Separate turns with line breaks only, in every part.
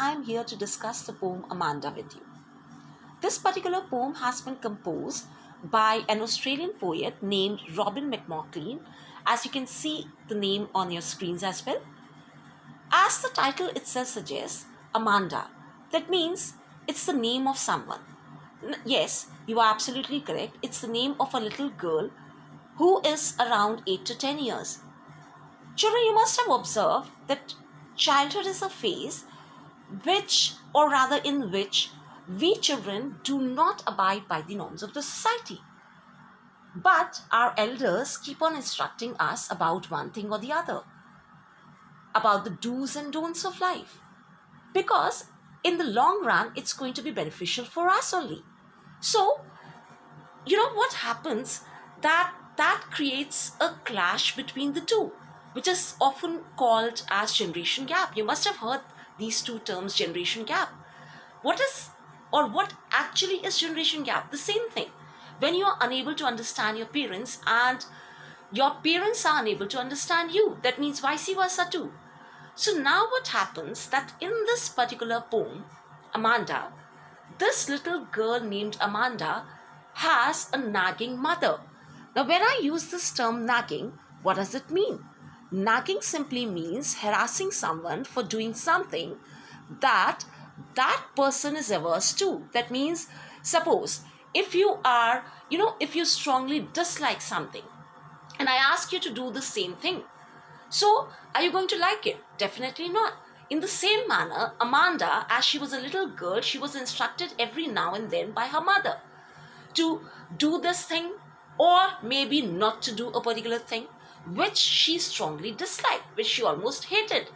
I am here to discuss the poem Amanda with you. This particular poem has been composed by an Australian poet named Robin McMauchlan, as you can see the name on your screens as well. As the title itself suggests, Amanda, that means it's the name of someone. Yes, you are absolutely correct. It's the name of a little girl who is around 8 to 10 years. Children, you must have observed that childhood is a phase in which we children do not abide by the norms of the society. But our elders keep on instructing us about one thing or the other, about the do's and don'ts of life. Because in the long run, it's going to be beneficial for us only. So, you know what happens? That creates a clash between the two, which is often called as generation gap. You must have heard these two terms, generation gap. What actually is generation gap? The same thing. When you are unable to understand your parents and your parents are unable to understand you, that means vice versa too. So now what happens that in this particular poem, Amanda, this little girl named Amanda has a nagging mother. Now when I use this term nagging, what does it mean? Nagging simply means harassing someone for doing something that person is averse to. That means, suppose if you strongly dislike something and I ask you to do the same thing, so are you going to like it? Definitely not. In the same manner, Amanda, as she was a little girl, she was instructed every now and then by her mother to do this thing or maybe not to do a particular thing which she strongly disliked, which she almost hated.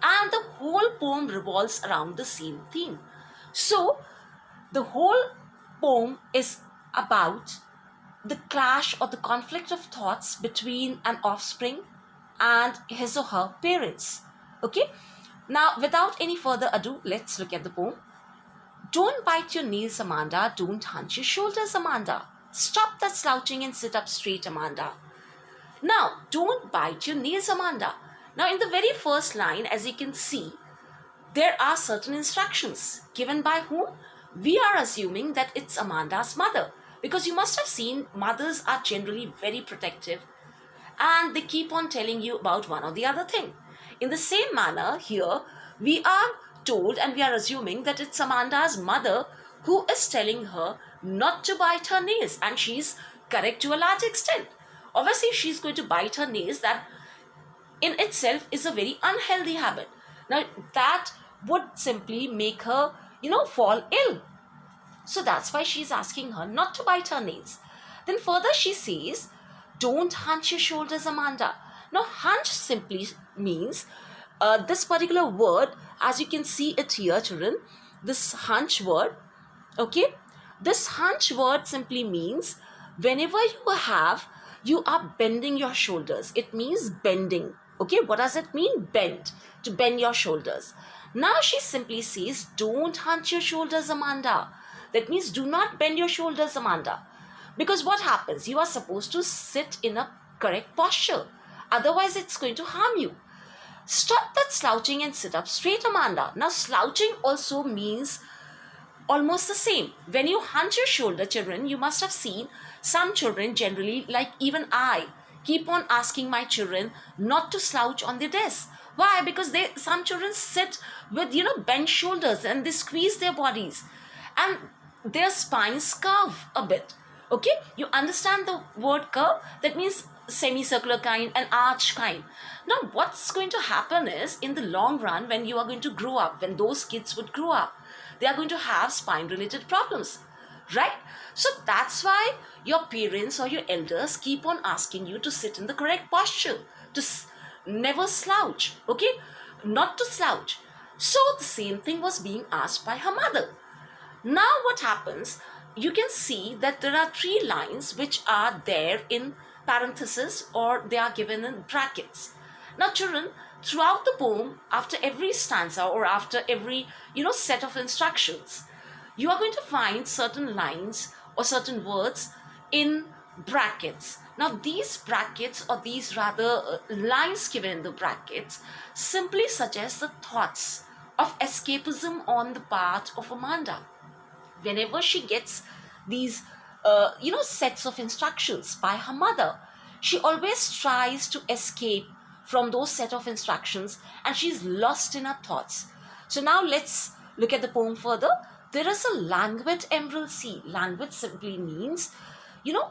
And the whole poem revolves around the same theme. So the whole poem is about the clash or the conflict of thoughts between an offspring and his or her parents. Okay, now without any further ado, let's look at the poem. Don't bite your nails, Amanda. Don't hunch your shoulders, Amanda. Stop that slouching and sit up straight, Amanda. Now, don't bite your nails, Amanda. Now, in the very first line, as you can see, there are certain instructions given by whom? We are assuming that it's Amanda's mother, because you must have seen mothers are generally very protective and they keep on telling you about one or the other thing. In the same manner, here we are told and we are assuming that it's Amanda's mother who is telling her not to bite her nails, and she's correct to a large extent. Obviously, she's going to bite her nails. That in itself is a very unhealthy habit. Now, that would simply make her, fall ill. So that's why she's asking her not to bite her nails. Then further she says, don't hunch your shoulders, Amanda. Now, hunch simply means this particular word, as you can see it here, children, this hunch word, okay? This hunch word simply means whenever you are bending your shoulders. It means bending. Okay, what does it mean? Bend. To bend your shoulders. Now she simply says, don't hunch your shoulders, Amanda. That means do not bend your shoulders, Amanda. Because what happens? You are supposed to sit in a correct posture. Otherwise, it's going to harm you. Stop that slouching and sit up straight, Amanda. Now, slouching also means almost the same. When you hunch your shoulder, children, you must have seen some children generally, like even I, keep on asking my children not to slouch on their desk. Why? Because some children sit with, bent shoulders and they squeeze their bodies and their spines curve a bit. Okay, you understand the word curve? That means semicircular kind, an arch kind. Now, what's going to happen is in the long run, when you are going to grow up, when those kids would grow up, they are going to have spine related problems, right? So that's why your parents or your elders keep on asking you to sit in the correct posture, to never slouch, okay? Not to slouch. So the same thing was being asked by her mother. Now what happens? You can see that there are 3 lines which are there in parenthesis, or they are given in brackets. Now children, throughout the poem, after every stanza or after every set of instructions, you are going to find certain lines or certain words in brackets. Now these brackets, or these rather lines given in the brackets, simply suggest the thoughts of escapism on the part of Amanda. Whenever she gets these, sets of instructions by her mother, she always tries to escape from those set of instructions, and she's lost in her thoughts. So now let's look at the poem further. There is a languid emerald sea. Languid simply means,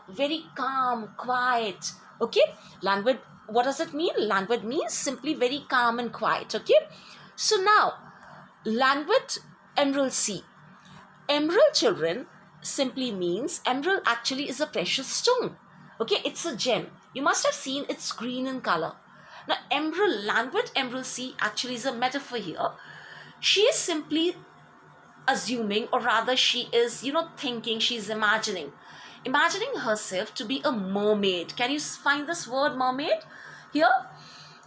very calm, quiet. Okay, languid, what does it mean? Languid means simply very calm and quiet. Okay, so now languid emerald sea. Emerald, children, simply means, emerald actually is a precious stone. Okay, it's a gem. You must have seen it's green in color. Now, emerald, languid emerald sea actually is a metaphor here. She is simply assuming, or rather she is, thinking, she's imagining herself to be a mermaid. Can you find this word mermaid here?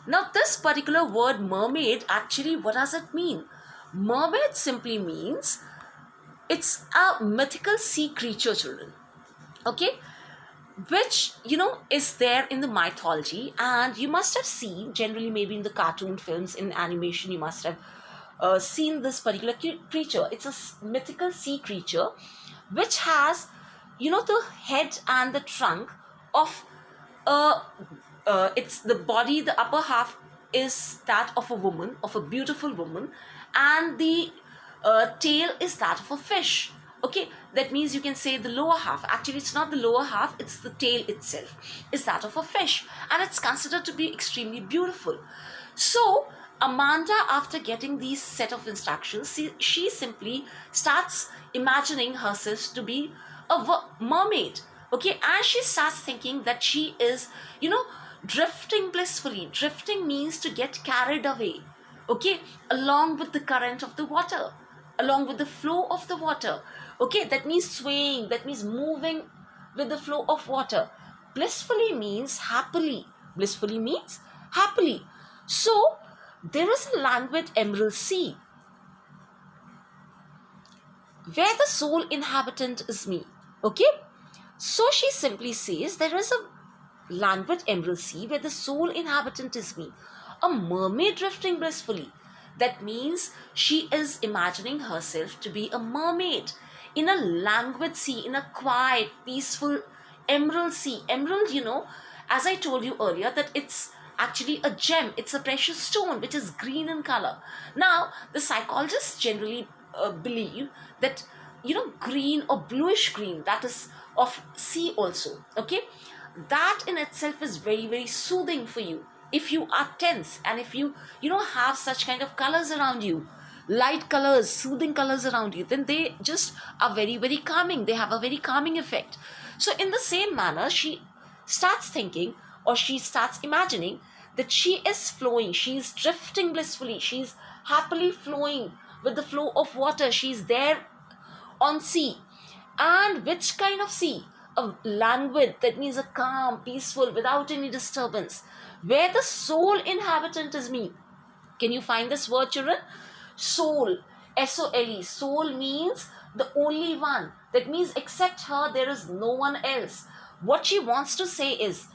Now, this particular word mermaid, actually, what does it mean? Mermaid simply means it's a mythical sea creature, children. Okay, which is there in the mythology, and you must have seen, generally maybe in the cartoon films, in animation, you must have seen this particular creature. It's a mythical sea creature which has the head and the trunk of it's the body, the upper half is that of a woman, of a beautiful woman, and the tail is that of a fish. Okay, that means you can say the lower half, actually it's not the lower half, it's the tail itself, is that of a fish, and it's considered to be extremely beautiful. So Amanda, after getting these set of instructions, she simply starts imagining herself to be a mermaid. Okay, and she starts thinking that she is, drifting blissfully. Drifting means to get carried away, okay, along with the current of the water, along with the flow of the water. Okay, that means swaying, that means moving with the flow of water. Blissfully means happily. Blissfully means happily. So there is a languid emerald sea where the sole inhabitant is me. Okay, so she simply says there is a languid emerald sea where the sole inhabitant is me, a mermaid drifting blissfully. That means she is imagining herself to be a mermaid in a languid sea, in a quiet, peaceful emerald sea. Emerald, as I told you earlier, that it's actually a gem. It's a precious stone which is green in color. Now, the psychologists generally believe that, green or bluish green, that is of sea also. Okay, that in itself is very, very soothing for you. If you are tense, and if you have such kind of colors around you, light colors, soothing colors around you, then they just are very, very calming. They have a very calming effect. So in the same manner, she starts thinking, or she starts imagining, that she is flowing, she's drifting blissfully, she's happily flowing with the flow of water. She's there on sea. And which kind of sea? A languid, that means a calm, peaceful, without any disturbance, where the sole inhabitant is me. Can you find this word, children? Soul, S-O-L-E. Soul means the only one. That means except her, there is no one else. What she wants to say is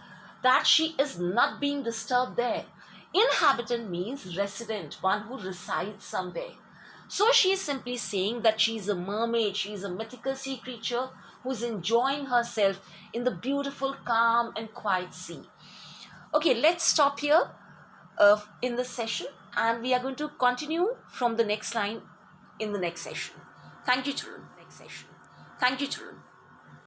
that she is not being disturbed there. Inhabitant means resident, one who resides somewhere. So she is simply saying that she is a mermaid, she is a mythical sea creature who is enjoying herself in the beautiful, calm and quiet sea. Okay, let's stop here in this session, and we are going to continue from the next line in the next session. Thank you, children. Next session. Thank you, children.